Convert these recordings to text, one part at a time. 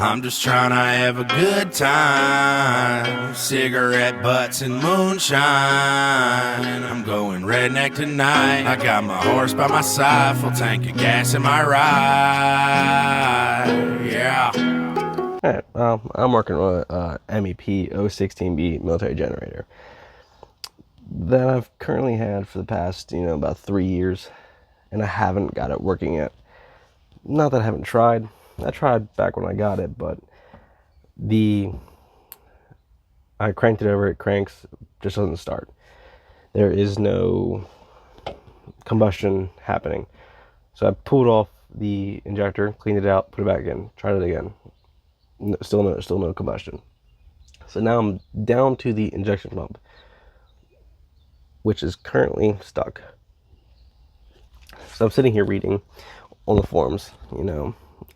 I'm just trying to have a good time. Cigarette butts and moonshine. I'm going redneck tonight. I got my horse by my side, full tank of gas in my ride. Yeah. Alright, well, I'm working on a MEP016B military generator that I've currently had for the past, about 3 years, and I haven't got it working yet. Not that I haven't tried. I tried back when I got it, but I cranked it over, it cranks, just doesn't start. There is no combustion happening. So I pulled off the injector, cleaned it out, put it back in, tried it again. Still no combustion. So now I'm down to the injection pump, which is currently stuck. So I'm sitting here reading on the forums,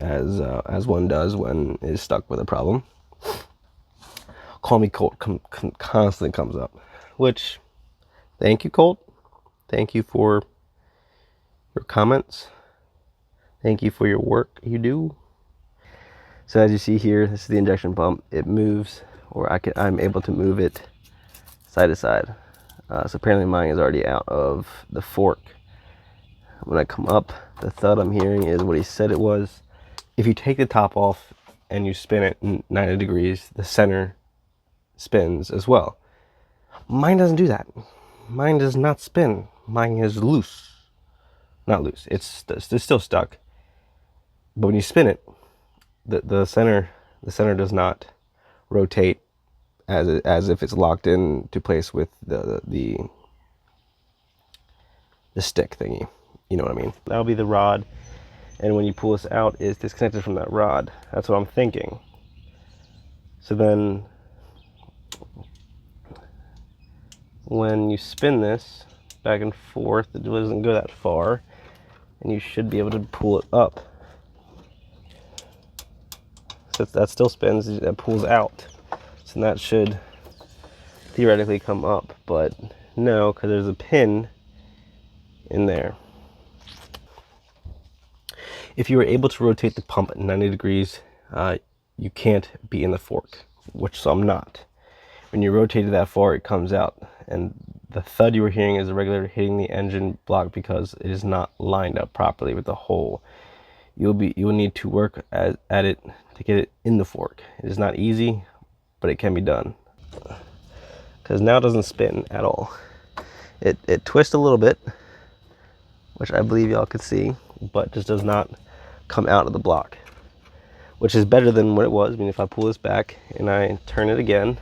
as one does when is stuck with a problem. Call me Colt constantly comes up, which, thank you, Colt. Thank you for your comments. Thank you for your work you do. So as you see here, this is the injection pump. It moves, or I'm able to move it side to side. So apparently mine is already out of the fork. When I come up, the thud I'm hearing is what he said it was. If you take the top off and you spin it 90 degrees, the center spins as well. Mine doesn't do that. Mine does not spin. Mine is loose. Not loose. It's still stuck. But when you spin it, the center does not rotate as if it's locked into place with the stick thingy. You know what I mean? That'll be the rod, and when you pull this out, it's disconnected from that rod. That's what I'm thinking. So then when you spin this back and forth, it doesn't go that far, and you should be able to pull it up. So that still spins, that pulls out. So that should theoretically come up, but no, because there's a pin in there. If you were able to rotate the pump at 90 degrees, you can't be in the fork, so I'm not. When you rotate it that far, it comes out, and the thud you were hearing is a regular hitting the engine block because it is not lined up properly with the hole. You'll need to work at it to get it in the fork. It is not easy, but it can be done. Because now it doesn't spin at all. It twists a little bit, which I believe y'all could see, but just does not come out of the block, which is better than what it was. I mean, if I pull this back and I turn it again,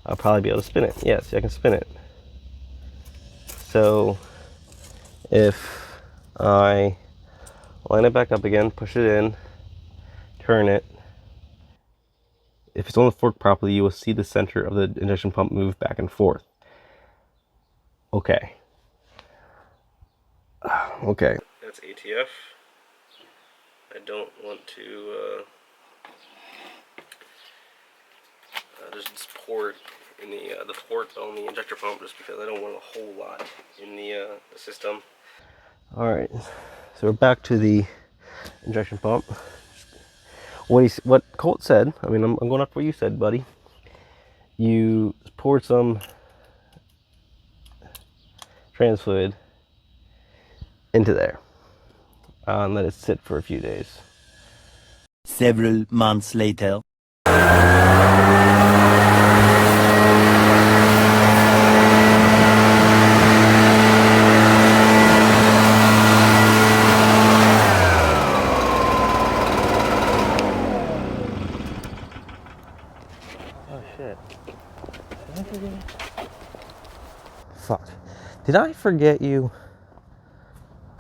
I'll probably be able to spin it. Yeah, see, I can spin it. So if I line it back up again, push it in, turn it, if it's on the fork properly, you will see the center of the injection pump move back and forth. Okay. Okay. That's ATF. I don't want to just pour it in the port on the injector pump, just because I don't want a whole lot in the system. All right, so we're back to the injection pump. What Colt said, I mean, I'm going off what you said, buddy. You poured some trans fluid into there and let it sit for a few days. Several months later. Oh shit. Did I forget? Fuck. Did I forget you?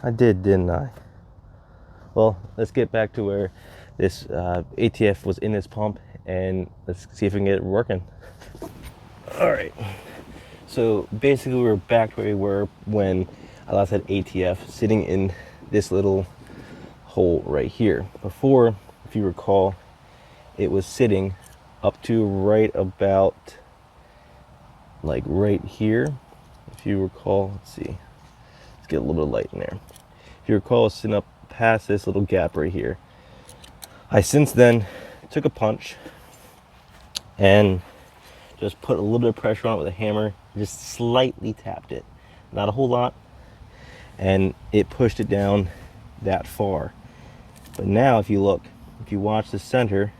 I did, didn't I? Well, let's get back to where this ATF was in this pump, and let's see if we can get it working. All right. So basically we're back where we were when I last had ATF sitting in this little hole right here. Before, if you recall, it was sitting up to right about right here. If you recall, let's see. Let's get a little bit of light in there. If you recall, it's sitting up past this little gap right here. I since then took a punch and just put a little bit of pressure on it with a hammer, just slightly tapped it, not a whole lot, and it pushed it down that far. But now if you look, if you watch the center,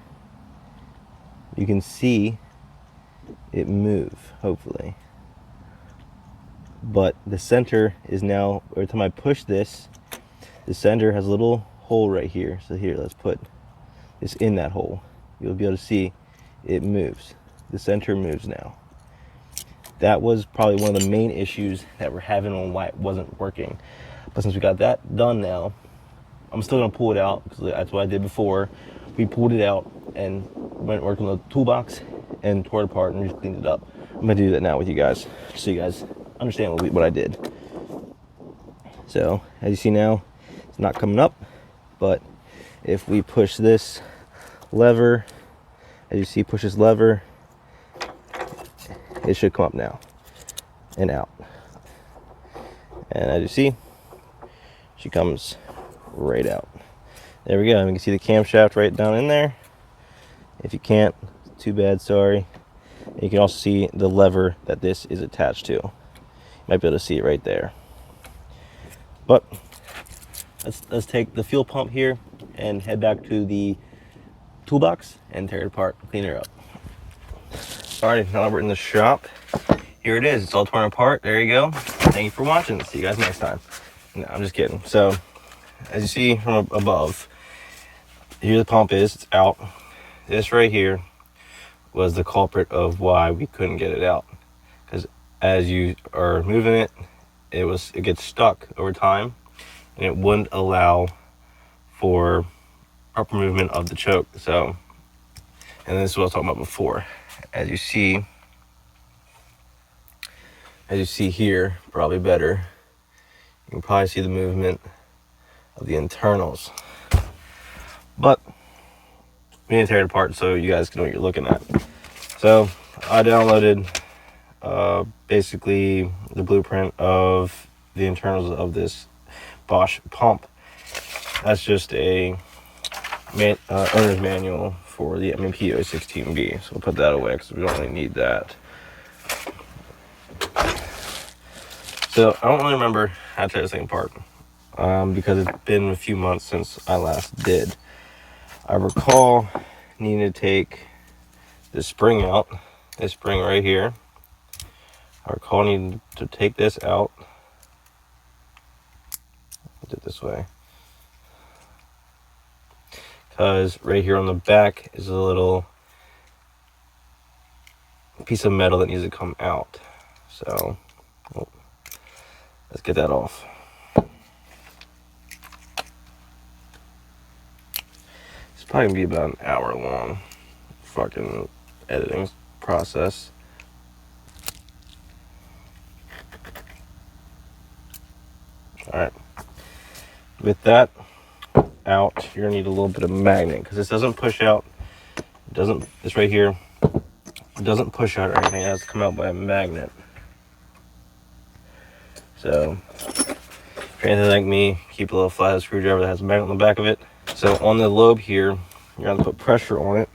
you can see it move, hopefully. But the center is now, every time I push this, the center has a little hole right here. So here, let's put this in that hole. You'll be able to see it moves. The center moves now. That was probably one of the main issues that we're having on why it wasn't working. But since we got that done now, I'm still gonna pull it out because that's what I did before. We pulled it out and went working on the toolbox and tore it apart and just cleaned it up. I'm gonna do that now with you guys, so you guys understand what I did. So as you see now, it's not coming up, but if we push this lever, as you see, push this lever, it should come up now and out. And as you see, she comes right out. There we go. You can see the camshaft right down in there. If you can't, too bad, sorry. And you can also see the lever that this is attached to. You might be able to see it right there. But let's take the fuel pump here and head back to the toolbox and tear it apart, clean her up. Alright, now we're in the shop. Here it is. It's all torn apart. There you go. Thank you for watching. See you guys next time. No, I'm just kidding. So, as you see from above, here the pump is. It's out. This right here was the culprit of why we couldn't get it out. Because as you are moving it, it gets stuck over time, and it wouldn't allow for proper movement of the choke. So, and this is what I was talking about before. As you see here, probably better, you can probably see the movement of the internals. But we need to tear it apart so you guys can know what you're looking at. So I downloaded basically the blueprint of the internals of this Bosch pump. That's just a owner's manual for the MEP016B. So we'll put that away because we don't really need that. So I don't really remember how to tear this thing apart because it's been a few months since I last did. I recall needing to take the spring out, this spring right here. I recall needing to take this out. Put it this way. Because right here on the back is a little piece of metal that needs to come out. So let's get that off. It's probably gonna be about an hour long fucking editing process. Alright. With that out, you're gonna need a little bit of magnet because this doesn't push out. This right here, it doesn't push out or anything. It has to come out by a magnet. So if you're anything like me, keep a little flathead screwdriver that has a magnet on the back of it. So on the lobe here, you're gonna put pressure on it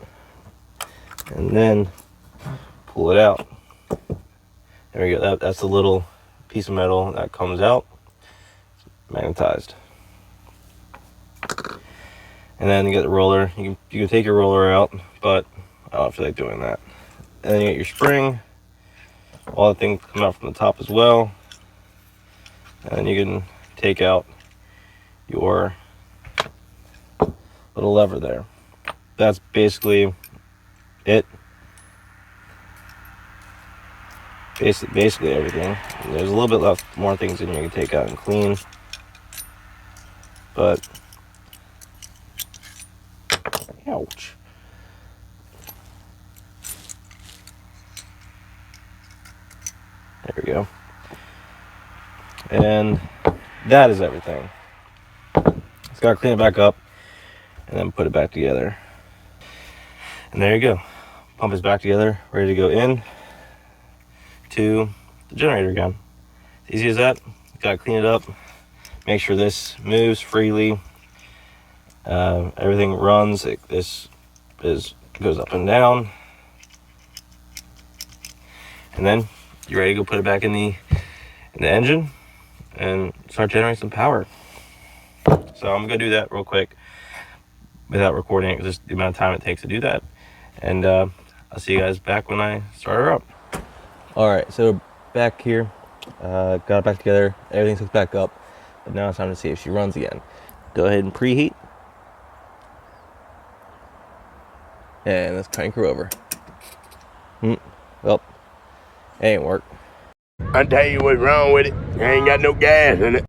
and then pull it out. There we go. That's a little piece of metal that comes out. It's magnetized. And then you get the roller. You can take your roller out, but I don't feel like doing that. And then you get your spring. All the things come out from the top as well. And then you can take out your little lever there. That's basically it. Basically everything. And there's a little bit left, more things in here you can take out and clean. But ouch. There we go. And that is everything. Just gotta clean it back up and then put it back together. And there you go. Pump is back together, ready to go in to the generator again. It's easy as that. Gotta clean it up, Make sure this moves freely. Everything runs. This goes up and down. And then you're ready to go put it back in the engine and start generating some power. So I'm gonna do that real quick without recording it, just the amount of time it takes to do that. And I'll see you guys back when I start her up. All right, so back here, got it back together. Everything's hooked back up, but now it's time to see if she runs again. Go ahead and preheat. And let's crank her over. Well, it ain't work. I tell you what's wrong with it. I ain't got no gas in it.